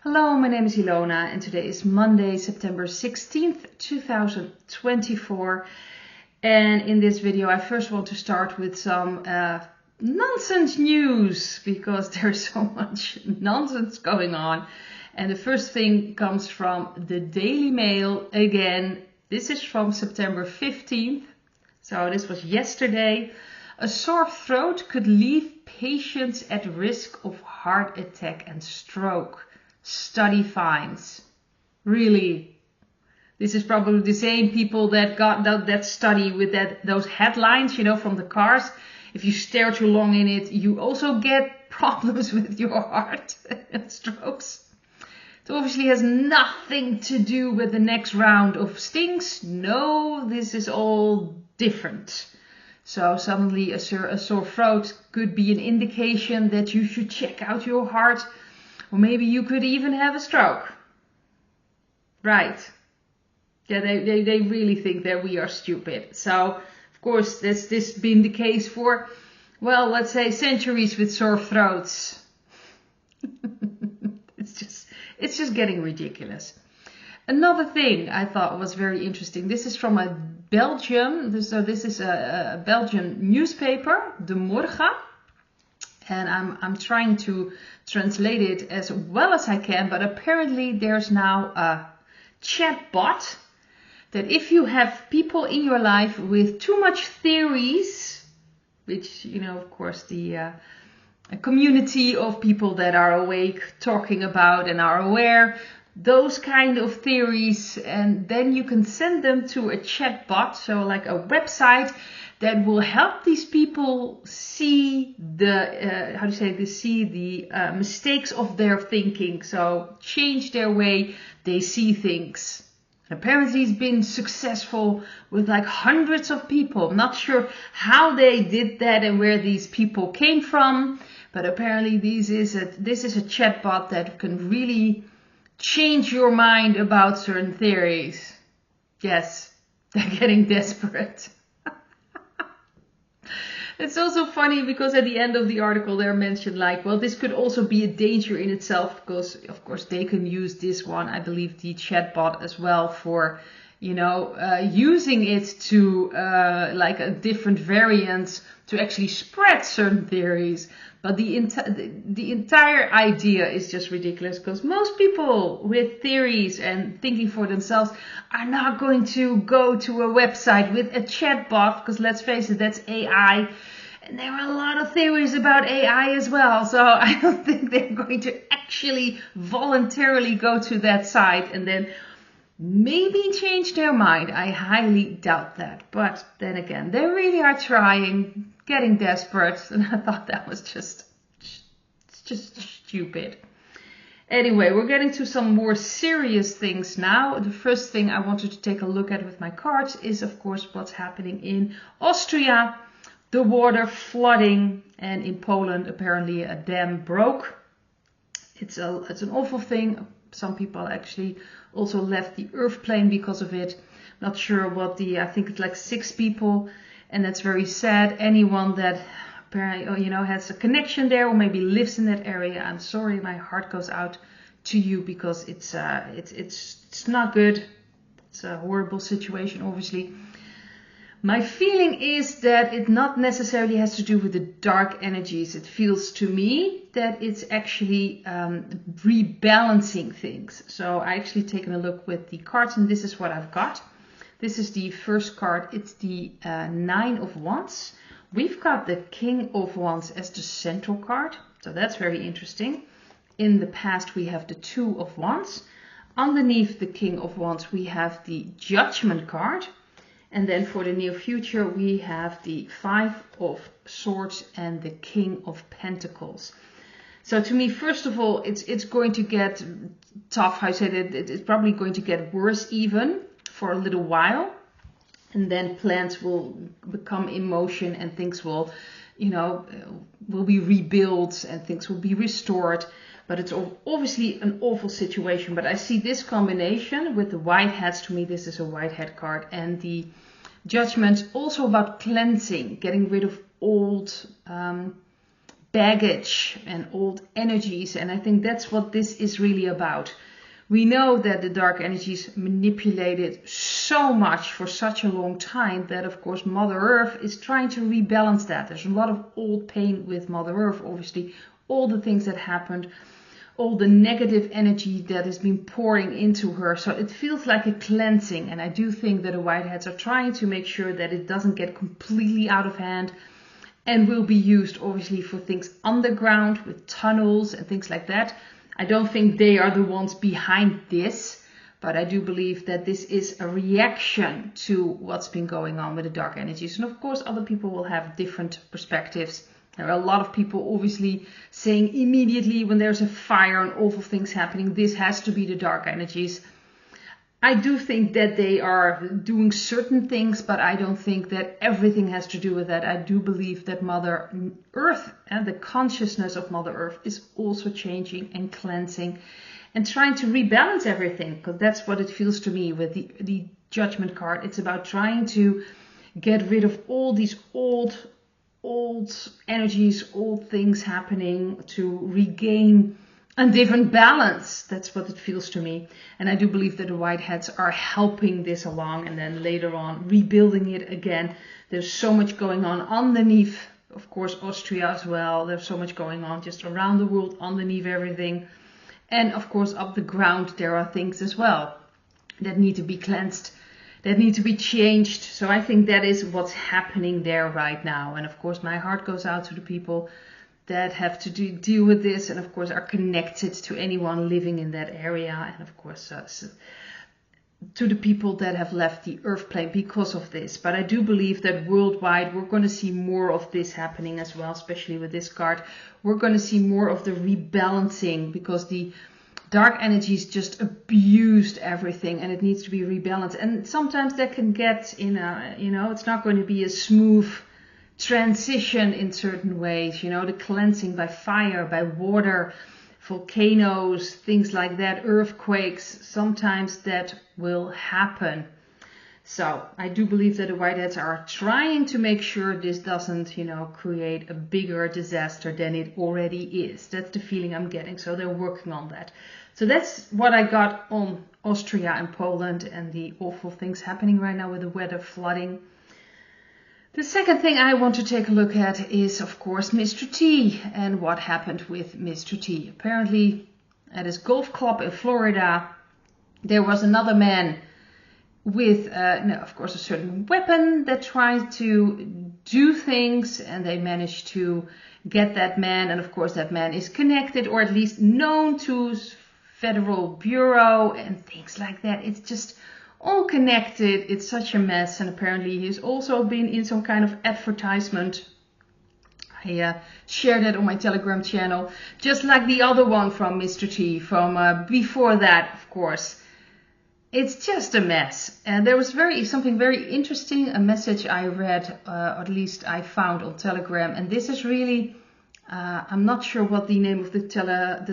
Hello, my name is Ilona and today is Monday, September 16th, 2024. And in this video, I first want to start with some nonsense news because there's so much nonsense going on. And the first thing comes from the Daily Mail again. This is from September 15th. So this was yesterday. A sore throat could leave patients at risk of heart attack and stroke. Study finds. Really? This is probably the same people that got that study with those headlines, you know, from the cars. If you stare too long in it, you also get problems with your heart and strokes. It obviously has nothing to do with the next round of stings. No, this is all different. So suddenly a sore throat could be an indication that you should check out your heart. Or maybe you could even have a stroke. Right. Yeah, they really think that we are stupid. So, of course, that's this been the case for, well, let's say centuries with sore throats. It's just getting ridiculous. Another thing I thought was very interesting. This is from a Belgium. So this is a Belgian newspaper, De Morgen. And I'm trying to translate it as well as I can, but apparently there's now a chat bot that if you have people in your life with too much theories, which, you know, of course, a community of people that are awake talking about and are aware, those kind of theories, and then you can send them to a chat bot, so like a website that will help these people see the mistakes of their thinking. So change their way they see things. Apparently it's been successful with like hundreds of people. I'm not sure how they did that and where these people came from, but apparently this is a chatbot that can really change your mind about certain theories. Yes, they're getting desperate. It's also funny because at the end of the article they're mentioned like, well, this could also be a danger in itself because, of course, they can use this one, I believe, the chatbot as well for, you know, using it to like a different variant to actually spread certain theories. But the entire idea is just ridiculous because most people with theories and thinking for themselves are not going to go to a website with a chatbot because let's face it, that's AI. And there are a lot of theories about AI as well. So I don't think they're going to actually voluntarily go to that site and then maybe change their mind. I highly doubt that. But then again, they really are trying, getting desperate. And I thought that was just stupid. Anyway, we're getting to some more serious things now. The first thing I wanted to take a look at with my cards is, of course, what's happening in Austria. The water flooding, and in Poland, apparently a dam broke. It's an awful thing. Some people actually also left the earth plane because of it. Not sure what I think it's like 6 people, and that's very sad. Anyone that apparently, you know, has a connection there or maybe lives in that area, I'm sorry, my heart goes out to you because it's not good. It's a horrible situation, obviously. My feeling is that it not necessarily has to do with the dark energies. It feels to me that it's actually rebalancing things. So I actually taken a look with the cards and this is what I've got. This is the first card. It's the 9 of Wands. We've got the King of Wands as the central card. So that's very interesting. In the past we have the 2 of Wands. Underneath the King of Wands we have the Judgment card. And then for the near future, we have the 5 of Swords and the King of Pentacles. So to me, first of all, it's going to get tough. I said it's probably going to get worse even for a little while. And then plans will become in motion and things will, you know, will be rebuilt and things will be restored. But it's obviously an awful situation. But I see this combination with the white hats. To me, this is a white hat card. And the Judgment also about cleansing, getting rid of old baggage and old energies. And I think that's what this is really about. We know that the dark energies manipulated so much for such a long time that, of course, Mother Earth is trying to rebalance that. There's a lot of old pain with Mother Earth, obviously, all the things that happened, all the negative energy that has been pouring into her. So it feels like a cleansing. And I do think that the Whiteheads are trying to make sure that it doesn't get completely out of hand and will be used, obviously, for things underground with tunnels and things like that. I don't think they are the ones behind this, but I do believe that this is a reaction to what's been going on with the dark energies. And of course, other people will have different perspectives. There are a lot of people obviously saying immediately when there's a fire and awful things happening, this has to be the dark energies. I do think that they are doing certain things, but I don't think that everything has to do with that. I do believe that Mother Earth and the consciousness of Mother Earth is also changing and cleansing and trying to rebalance everything, because that's what it feels to me with the Judgment card. It's about trying to get rid of all these old energies, old things happening, to regain a different balance. That's what it feels to me. And I do believe that the Whiteheads are helping this along, and then later on rebuilding it again. There's so much going on underneath, of course, Austria as well. There's so much going on just around the world, underneath everything. And of course, up the ground, there are things as well that need to be cleansed, that need to be changed. So I think that is what's happening there right now. And of course, my heart goes out to the people that have to deal with this, and of course are connected to anyone living in that area, and of course to the people that have left the earth plane because of this. But I do believe that worldwide we're going to see more of this happening as well, especially with this card. We're going to see more of the rebalancing, because the dark energies just abused everything and it needs to be rebalanced. And sometimes that can get in a, it's not going to be a smooth transition in certain ways, the cleansing by fire, by water, volcanoes, things like that, earthquakes, sometimes that will happen. So I do believe that the Whiteheads are trying to make sure this doesn't, create a bigger disaster than it already is. That's the feeling I'm getting. So they're working on that. So that's what I got on Austria and Poland and the awful things happening right now with the weather, flooding. The second thing I want to take a look at is, of course, Mr. T and what happened with Mr. T. Apparently, at his golf club in Florida, there was another man with, of course, a certain weapon that tried to do things, and they managed to get that man. And of course, that man is connected, or at least known to Federal Bureau and things like that. It's just all connected. It's such a mess. And apparently he's also been in some kind of advertisement. I shared that on my Telegram channel, just like the other one from Mr. T from before that, of course. It's just a mess. And there was something very interesting, a message I read, or at least I found on Telegram. And this is really, I'm not sure what the name of the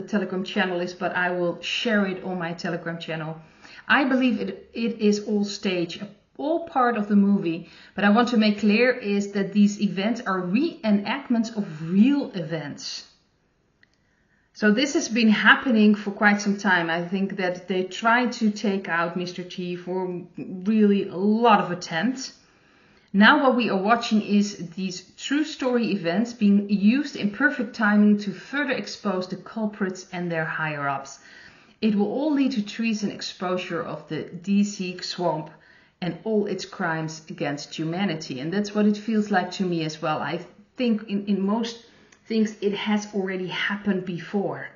Telegram channel is, but I will share it on my Telegram channel. I believe it is all stage, all part of the movie. But I want to make clear is that these events are reenactments of real events. So this has been happening for quite some time. I think that they tried to take out Mr. T for really a lot of attempts. Now what we are watching is these true story events being used in perfect timing to further expose the culprits and their higher-ups. It will all lead to treason exposure of the DC swamp and all its crimes against humanity. And that's what it feels like to me as well. I think in most things it has already happened before.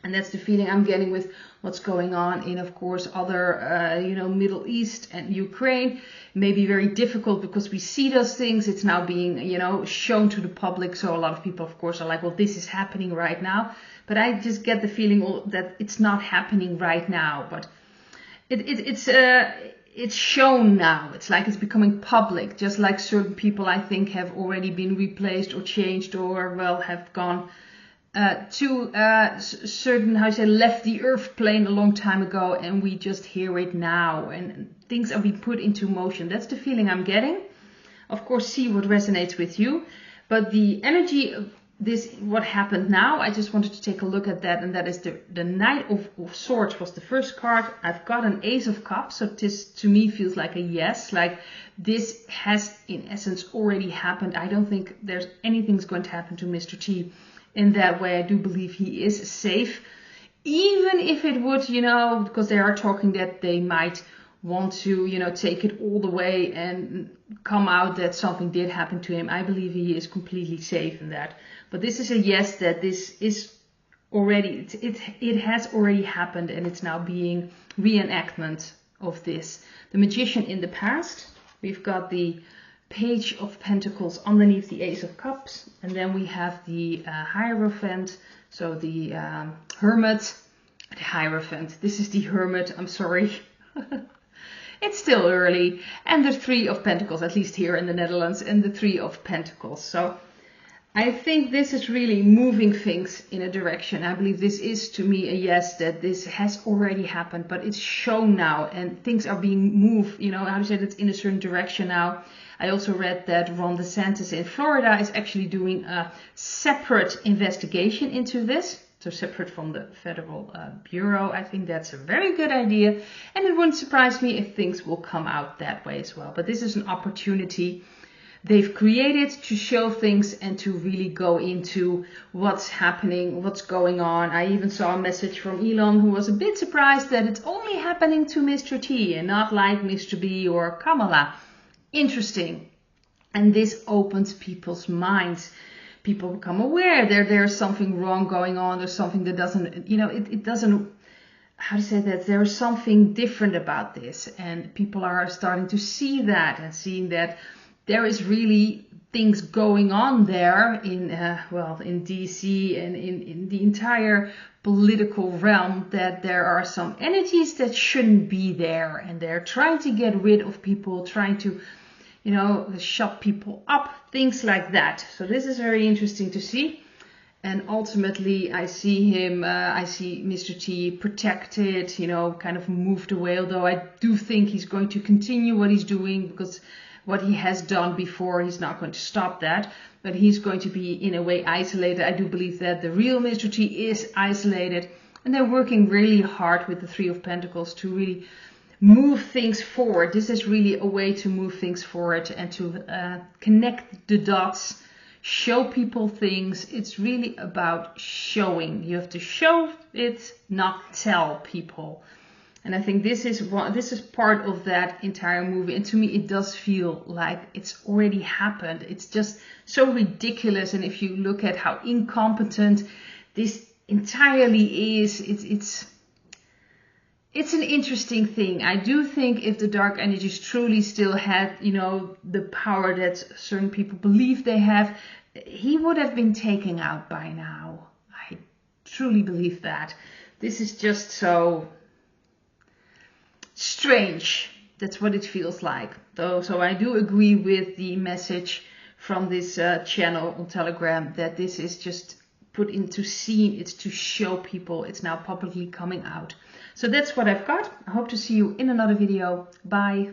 And that's the feeling I'm getting with what's going on in, of course, other, Middle East and Ukraine. It may be very difficult because we see those things. It's now being, shown to the public. So a lot of people, of course, are like, well, this is happening right now. But I just get the feeling that it's not happening right now. But it's shown now. It's like it's becoming public. Just like certain people, I think, have already been replaced or changed or, have gone to certain, left the earth plane a long time ago, and we just hear it now, and things are being put into motion. That's the feeling I'm getting. Of course, see what resonates with you. But the energy this, what happened now, I just wanted to take a look at that, and that is the Knight of Swords was the first card. I've got an Ace of Cups, so this to me feels like a yes, like this has in essence already happened. I don't think there's anything's going to happen to Mr. T in that way. I do believe he is safe, even if it would, you know, because they are talking that they might want to, you know, take it all the way and come out that something did happen to him. I believe he is completely safe in that. But this is a yes, that this is already, it has already happened, and it's now being reenactment of this. The Magician in the past, we've got the Page of Pentacles underneath the Ace of Cups, and then we have the Hierophant, so the Hermit, the Hierophant, this is the Hermit, I'm sorry. It's still early, and the Three of Pentacles, at least here in the Netherlands, and the Three of Pentacles. So I think this is really moving things in a direction. I believe this is, to me, a yes, that this has already happened, but it's shown now, and things are being moved, you know, how to say it's in a certain direction now. I also read that Ron DeSantis in Florida is actually doing a separate investigation into this. So separate from the Federal Bureau. I think that's a very good idea. And it wouldn't surprise me if things will come out that way as well. But this is an opportunity they've created to show things and to really go into what's happening, what's going on. I even saw a message from Elon, who was a bit surprised that it's only happening to Mr. T and not like Mr. B or Kamala. Interesting. And this opens people's minds. People become aware there's something wrong going on. There's something that doesn't, you know, it doesn't, how to say that, there's something different about this. And people are starting to see that and seeing that there is really things going on there in, in DC and in the entire political realm, that there are some energies that shouldn't be there. And they're trying to get rid of people, trying to, you know, shut people up, things like that. So this is very interesting to see. And ultimately, I see him, I see Mr. T protected, you know, kind of moved away. Although I do think he's going to continue what he's doing, because what he has done before, he's not going to stop that. But he's going to be, in a way, isolated. I do believe that the real Mr. T is isolated. And they're working really hard with the Three of Pentacles to really move things forward. This is really a way to move things forward and to connect the dots, show people things. It's really about showing. You have to show it, not tell people. And I think this is part of that entire movie. And to me, it does feel like it's already happened. It's just so ridiculous. And if you look at how incompetent this entirely is, it's an interesting thing. I do think if the dark energies truly still had, you know, the power that certain people believe they have, he would have been taken out by now. I truly believe that. This is just so strange. That's what it feels like. So I do agree with the message from this channel on Telegram, that this is just put into scene. It's to show people. It's now publicly coming out. So that's what I've got. I hope to see you in another video. Bye.